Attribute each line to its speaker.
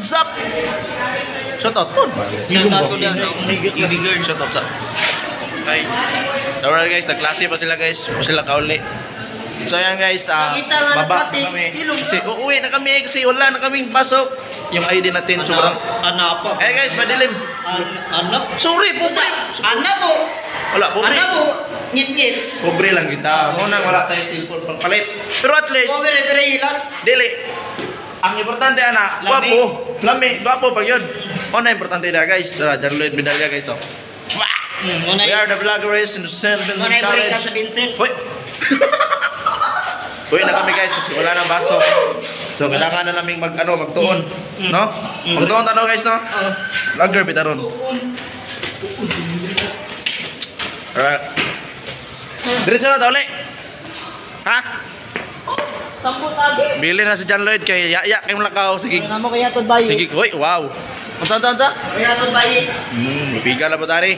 Speaker 1: Zap. Shout out po.
Speaker 2: Shout out ko dyan sa Ibigard.
Speaker 1: Shout out sa. So alright guys, nagklase pa sila guys. Pa sila kauli. So yan guys, baba kami. Kasi uuwi na kami kasi wala na kaming pasok. Yung ID natin sobrang.
Speaker 2: Anak po.
Speaker 1: Eh guys, madilim.
Speaker 2: Anak.
Speaker 1: Sorry, pobre.
Speaker 2: Anak po.
Speaker 1: Wala, pobre.
Speaker 2: Anak po. Ngit-ngit.
Speaker 1: Pobre lang kita. Muna wala tayong cellphone pang palit. Pero at least,
Speaker 2: Pobre, pero hilas.
Speaker 1: dili. Ang importante anak,
Speaker 2: Lami.
Speaker 1: guwapo. Lami, guwapo pag yun. Una importante na guys. John Lloyd Medalya guys. So. We are the vloggers in the Senate
Speaker 2: Munay mo rin ka
Speaker 1: College.
Speaker 2: sa Vincent.
Speaker 1: Hoy! Uwi na kami guys kasi wala nang baso. So kailangan na naming magtuon, no? Magtuon tanaw guys, no? Vlogger bitaron. Alright. Diretso na tawli. Ha?
Speaker 2: Sambot agi.
Speaker 1: Bili na si John Lloyd kay Yaya kay Mulakaw. Sige.
Speaker 2: Ano mo kaya tod bayi?
Speaker 1: Sige. Hoy, wow. Unsa?
Speaker 2: Kaya tod bayi.
Speaker 1: Mapiga na po tari.